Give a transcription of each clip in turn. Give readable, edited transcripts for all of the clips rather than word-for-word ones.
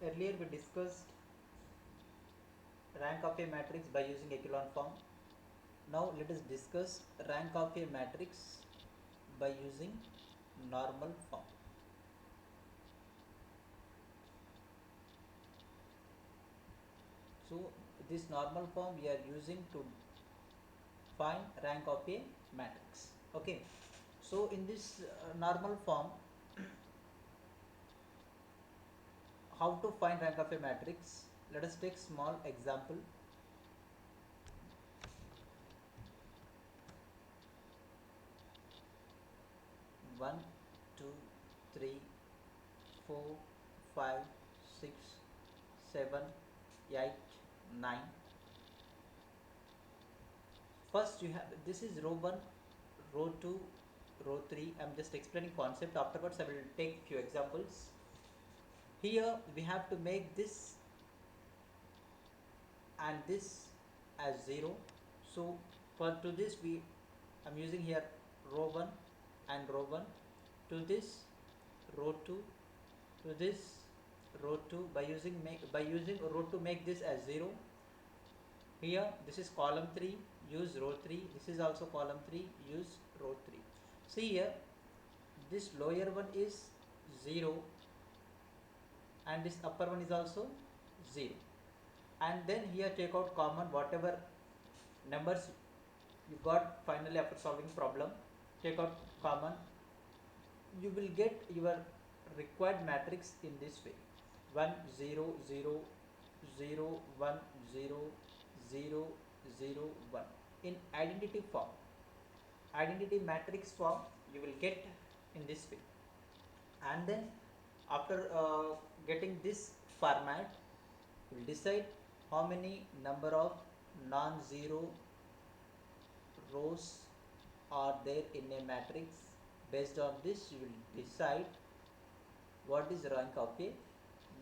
Earlier we discussed rank of a matrix by using echelon form. Now let us discuss rank of a matrix by using normal form. So this normal form we are using to find rank of a matrix. Okay. So in this normal form, how to find rank of a matrix? Let us take small example. 1, 2, 3, 4, 5, 6, 7, 8, 9. First you have, this is row 1, row 2, row 3. I am just explaining concept. Afterwards I will take few examples. Here we have to make this and this as 0. So for to this we I'm using here row 1 and row 1, to this row 2, to this row 2, by using row to make this as 0. Here this is column 3, use row 3. This is also column 3, use row 3. See here, this lower one is 0 and this upper one is also 0. And then here take out common whatever numbers you got finally after solving problem. Take out common, you will get your required matrix in this way: 1 0 0 0 1 0 0 0 1 in identity form. Identity matrix form you will get in this way. And then after getting this format, you will decide how many number of non-zero rows are there in a matrix. Based on this you will decide what is rank of a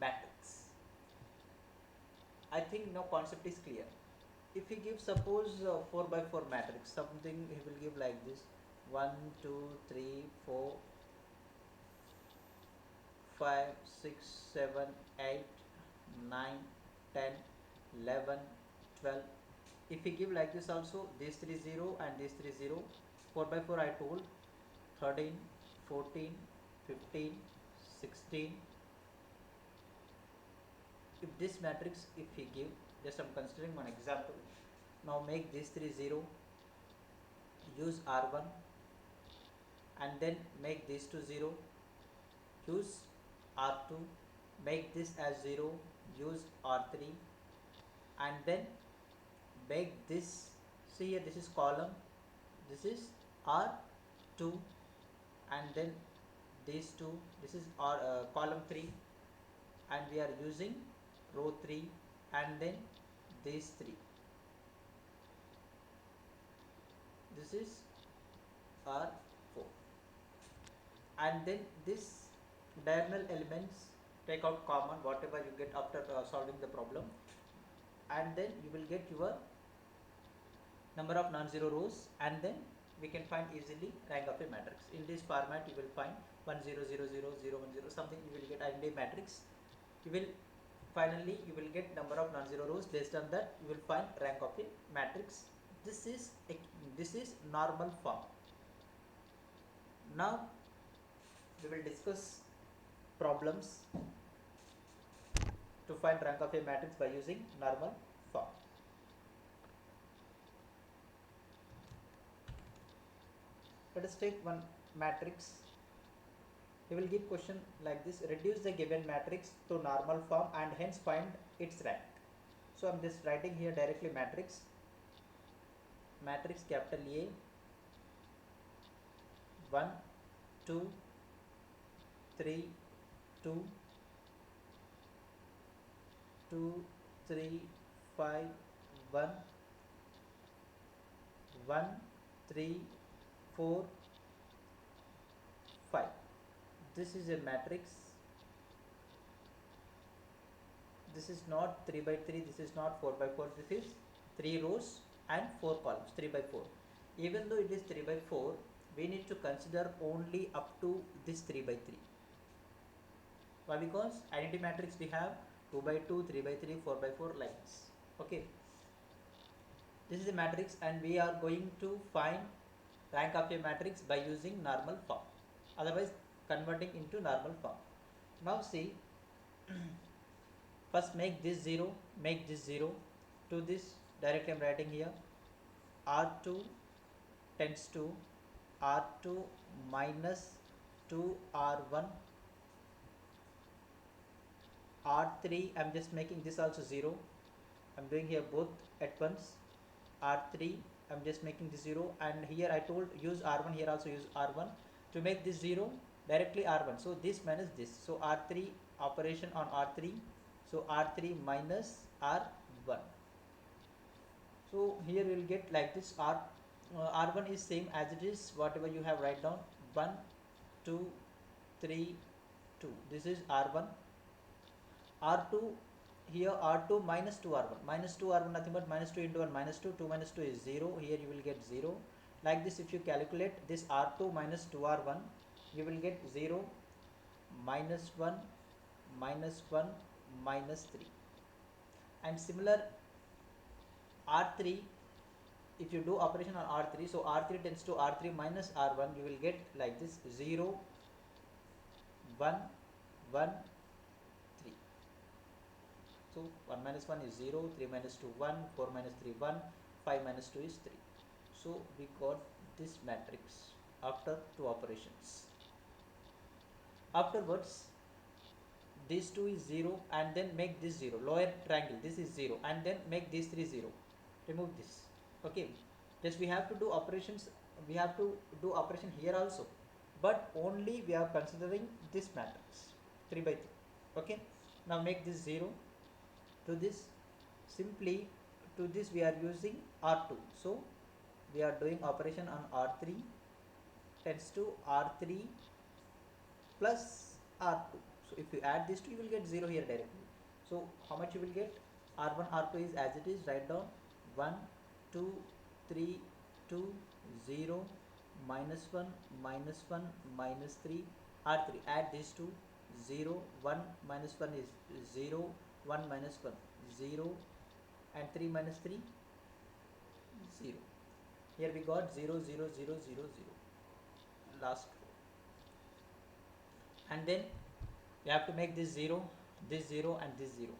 matrix. I think now concept is clear. If he gives suppose 4 by 4 matrix, something he will give like this: 1 2 3 4 5 6 7 8 9 10 11 12. If he give like this also, these 3 0 and these 3 0, 4 by 4 I told, 13 14 15 16. If this matrix if he give, just I'm considering one example. Now make these 3 0, use R1, and then make these 2 0, use R2, make this as 0, use R3, and then make this. See here, this is column, this is R2, and then these two, this is column 3, and we are using row 3, and then these 3, this is R4, and then this diagonal elements take out common whatever you get after solving the problem, and then you will get your number of non-zero rows, and then we can find easily rank of a matrix. In this format you will find 1 0 0 0 0 1 0 something, you will get identity matrix. You will finally you will get number of non-zero rows. Based on that you will find rank of a matrix. This is normal form. Now we will discuss problems to find rank of a matrix by using normal form. Let us take one matrix. He will give question like this: reduce the given matrix to normal form and hence find its rank. So I am just writing here directly matrix capital A, 1 2 3 2 2 3 5 1 1 3 4 5. This is a matrix. This is not 3 by 3, this is not 4 by 4, this is 3 rows and 4 columns, 3 by 4. Even though it is 3 by 4, we need to consider only up to this 3 by 3. Why? Because identity matrix we have 2 by 2, 3 by 3, 4 by 4, like this. Okay, this is a matrix, and we are going to find rank of a matrix by using normal form, otherwise converting into normal form. Now see, first make this 0, make this 0. To this, directly I am writing here, R2 tends to R2 minus 2R1, R3 I am just making this also 0, I am doing here both at once. R3 I am just making this 0, and here I told use R1, here also use R1. To make this 0, directly R1, so this minus this, so R3 operation on R3, so R3 minus R1. So here we will get like this, R1 is same as it is whatever you have write down, 1 2 3 2, this is R1. R2, here R2 minus 2R1, minus 2R1 nothing but minus 2 into 1 minus 2, 2 minus 2 is 0, here you will get 0. Like this, if you calculate this R2 minus 2R1, you will get 0, minus 1, minus 1, minus 3. And similar R3, if you do operation on R3, so R3 tends to R3 minus R1, you will get like this, 0, 1, 1, 3. So 1 minus 1 is 0, 3 minus 2 1, 4 minus 3 1, 5 minus 2 is 3. So we got this matrix after two operations. Afterwards, this 2 is 0, and then make this 0, lower triangle, this is 0, and then make these 3 0. Remove this. Okay, just we have to do operations, we have to do operation here also, but only we are considering this matrix 3 by 3. Okay, now make this 0. To this, simply to this we are using R2, so we are doing operation on R3 tends to R3 plus R2. So if you add these two, you will get 0 here directly. So how much you will get? R1 R2 is as it is, write down 1 2 3 2 0, minus 1 minus 1 minus 3. R3, add these two, 0 1 minus 1 is 0, 1 minus 1 0, and 3 minus 3 0. Here we got 0 0 0 0 0, last row. And then we have to make this 0, this 0, and this 0.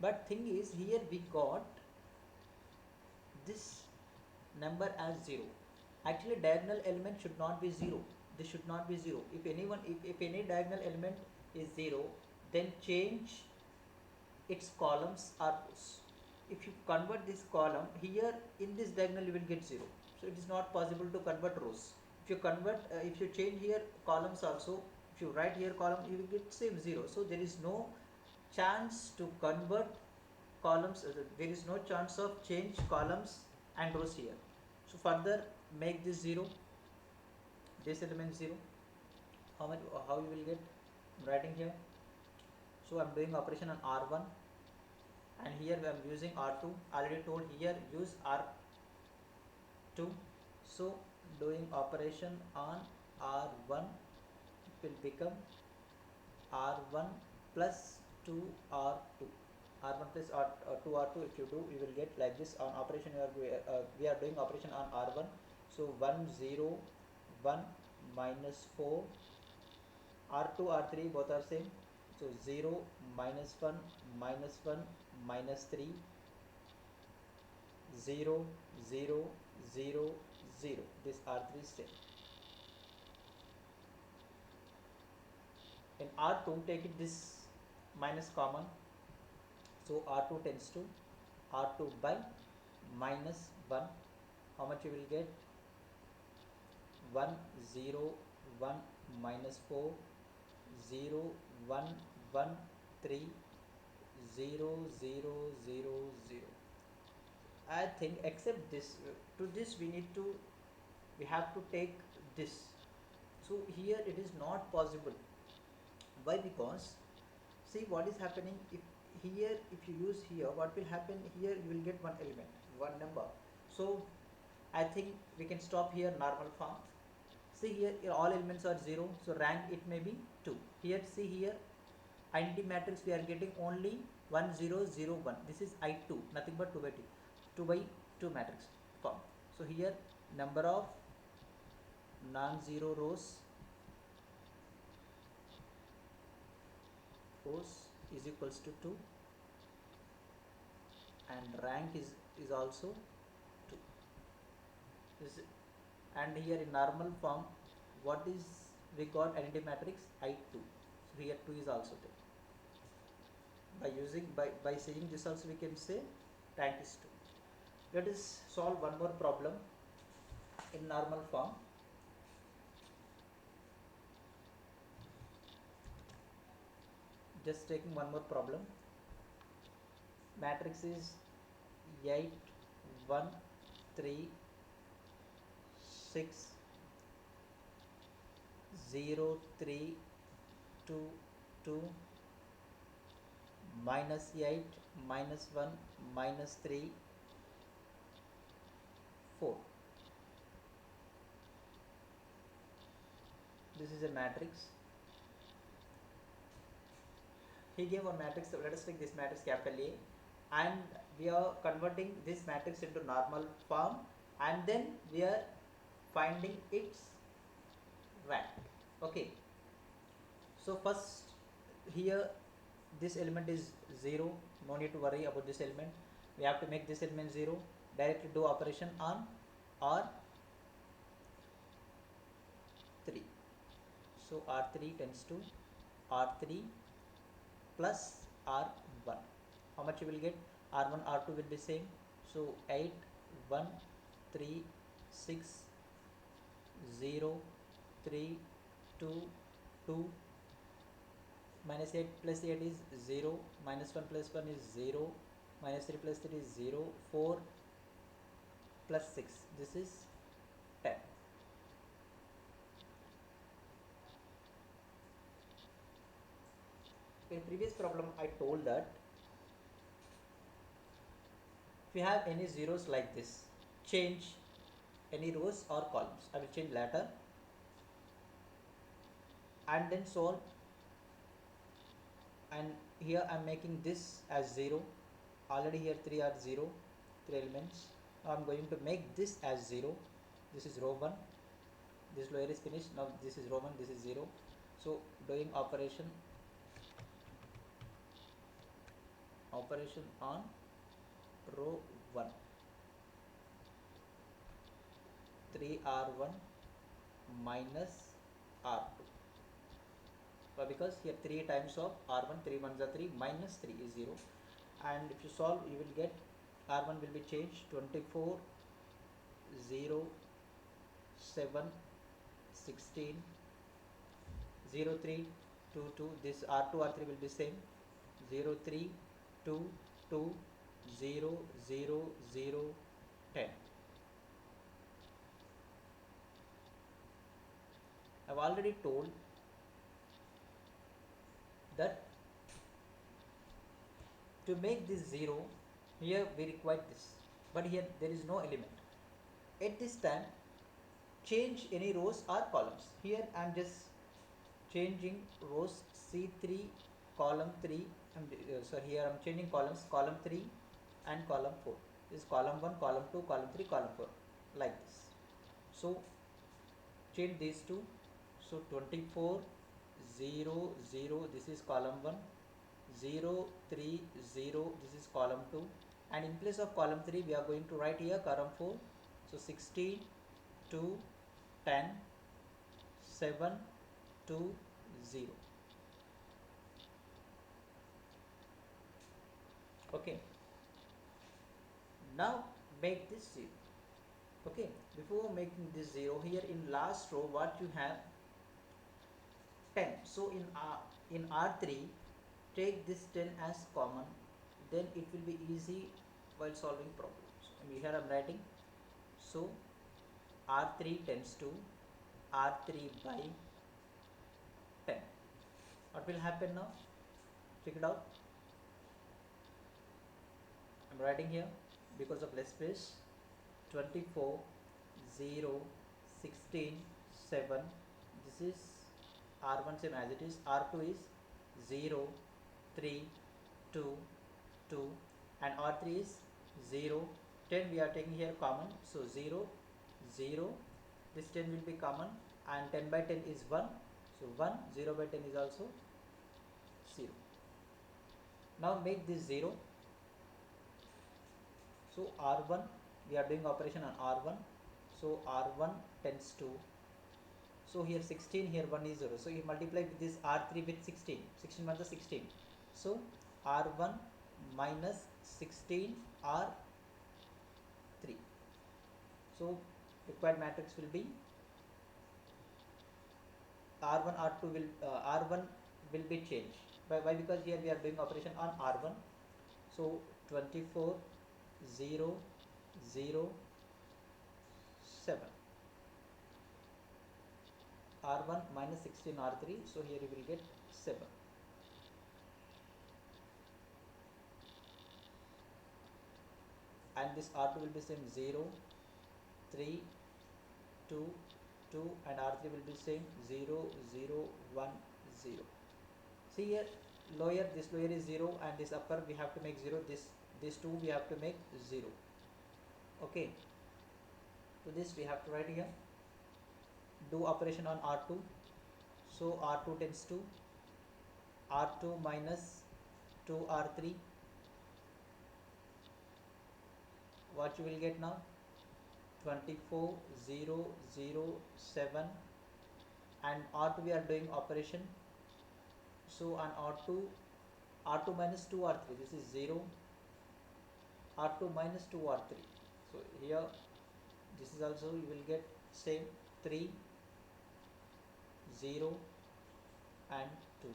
But thing is, here we got this number as 0. Actually diagonal element should not be 0, this should not be 0. If any diagonal element is 0, then change its columns or rows. If you convert this column here, in this diagonal you will get 0, so it is not possible to convert rows. If you convert, if you change here columns also, if you write here column, you will get same 0. So there is no chance to convert columns, there is no chance of change columns and rows here. So further make this 0, this element 0. How you will get? I'm writing here. So I'm doing operation on R1, and here I am using R2. Already told here use R2. So doing operation on R1, it will become R1 plus 2R2. R1 plus 2R2, if you do, you will get like this. On operation we are doing operation on R1, so 1 0 1 minus 4, R2 R3 both are same, so 0 minus 1 minus 1 minus 3, 0 0 0 0, this R3 is same. In R2, take it this minus common, so R2 tends to R2 by minus 1. How much you will get? 1 0 1 minus 4, 0 1 1 3, 0 0 0 0. I think except this, to this we have to take this. So here it is not possible. Why? Because see what is happening, if here if you use here, what will happen here, you will get one element, one number. So I think we can stop here normal form. See here all elements are 0, so rank it may be 2. Here see here identity matrix we are getting only 1 0 0 1. This is I2, nothing but 2 by 2, 2 by 2 matrix form. So here number of non-zero rows is equals to 2, and rank is also 2. This, and here in normal form, what is we got identity matrix I2. So here 2 is also there. By saying this also we can say rank is 2. Let us solve one more problem in normal form. Just taking one more problem. Matrix is 8 1 3 6 0 3 2 2 minus 8 minus 1 minus 3 4. This is a matrix. He gave a matrix. So let us take this matrix capital A, and we are converting this matrix into normal form, and then we are finding its rank. Okay, so first here this element is 0, no need to worry about this element. We have to make this element 0, directly do operation on R3. So R3 tends to R3 plus R1. How much you will get? R1 R2 will be same. So 8 1 3 6 0 3 2 2 minus 8 plus 8 is 0, minus 1 plus 1 is 0, minus 3 plus 3 is 0, 4 plus 6, this is 10. In previous problem I told that if you have any zeros like this, change any rows or columns. I will change later, and then solve. And here I am making this as 0. Already here 3 are 0, 3 elements. Now I am going to make this as 0. This is row 1. This layer is finished. Now this is row 1, this is 0. So doing operation on row 1, 3R1 minus R2. But because here 3 times of R1, 3 ones are 3, minus 3 is 0. And if you solve, you will get R1 will be changed 24 0 7 16 0 3 2 2. This R2 R3 will be same, 0 3 2 2 0 0 0 10. I've already told that to make this 0, here we require this, but here there is no element. At this time, change any rows or columns. Here I am just changing rows C3 column 3, so here I am changing columns, column 3 and column 4. This is column 1, column 2, column 3, column 4, like this. So change these two. So 24 0 0, this is column 1, 0 3 0, this is column 2, and in place of column 3 we are going to write here column 4. So 16 2 10 7 2 0. Okay, now make this 0. Okay, before making this 0, here in last row what you have 10. So in R3 take this 10 as common, then it will be easy while solving problems. And here I am writing, so R3 tends to R3 by 10. What will happen now? Check it out. I am writing here, because of less space, 24 0 16 7. This is R1 same as it is, R2 is 0, 3, 2, 2, and R3 is 0, 10 we are taking here common, so 0, 0, this 10 will be common, and 10 by 10 is 1, so 1, 0 by 10 is also 0. Now make this 0, so R1, we are doing operation on R1, so R1 tends to, so here 16, here 1 is 0, so you multiply with this R3 with 16, 16 minus 16, so R1 minus 16 R3, so required matrix will be R1 R2 will R1 will be changed. Why? Because here we are doing operation on R1, so 24, 0, 0, 7, R1 minus 16 R3, so here you will get 7. And this R2 will be same 0, 3, 2, 2, and R3 will be same 0, 0, 1, 0. See here, lower, this lower is 0, and this upper we have to make 0, this 2 we have to make 0. Okay, so this we have to write here. Do operation on R2, so R2 tends to R2 minus 2 R3, what you will get now, 24, 0, 0, 7, and R2 we are doing operation, so on R2 minus 2 R3, this is 0, R2 minus 2 R3, so here this is also you will get same 3, 0, and 2,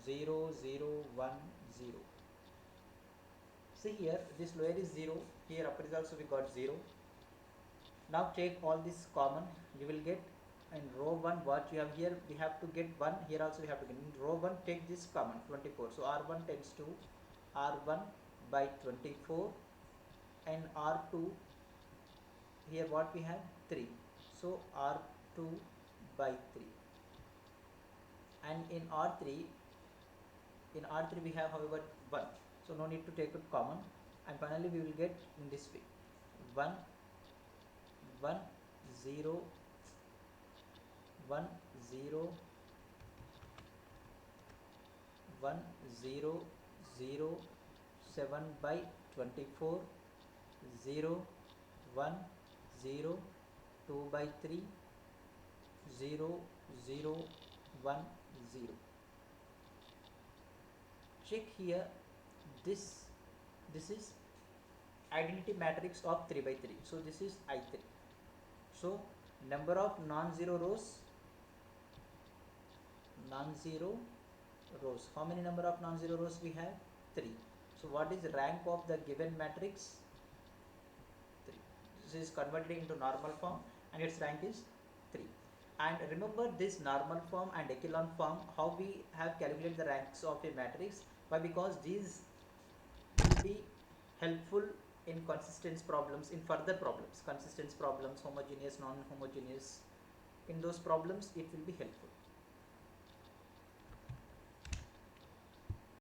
0, 0, 1, 0. See here, this lower is 0, here upper is also we got 0. Now take all this common, you will get in row 1 what you have here, we have to get 1, here also we have to get, in row 1 take this common 24, so R1 tends to R1 by 24, and R2 here what we have 3, so R2 by 3, and in R3 we have however 1, so no need to take it common, and finally we will get in this way 1, 1, 0, 1, 0, 1, 0, 0, 7 by 24, 0, 1, 0, 2 by 3, 0, 0, 1, 0. Check here, this is identity matrix of 3 by 3, so this is I3. So number of non-zero rows, how many number of non-zero rows we have? 3. So what is the rank of the given matrix? 3. This is converted into normal form and its rank is 3. And remember this normal form and echelon form, how we have calculated the ranks of a matrix? Why? Because these will be helpful in consistence problems, in further problems, consistence problems, homogeneous, non-homogeneous, in those problems it will be helpful.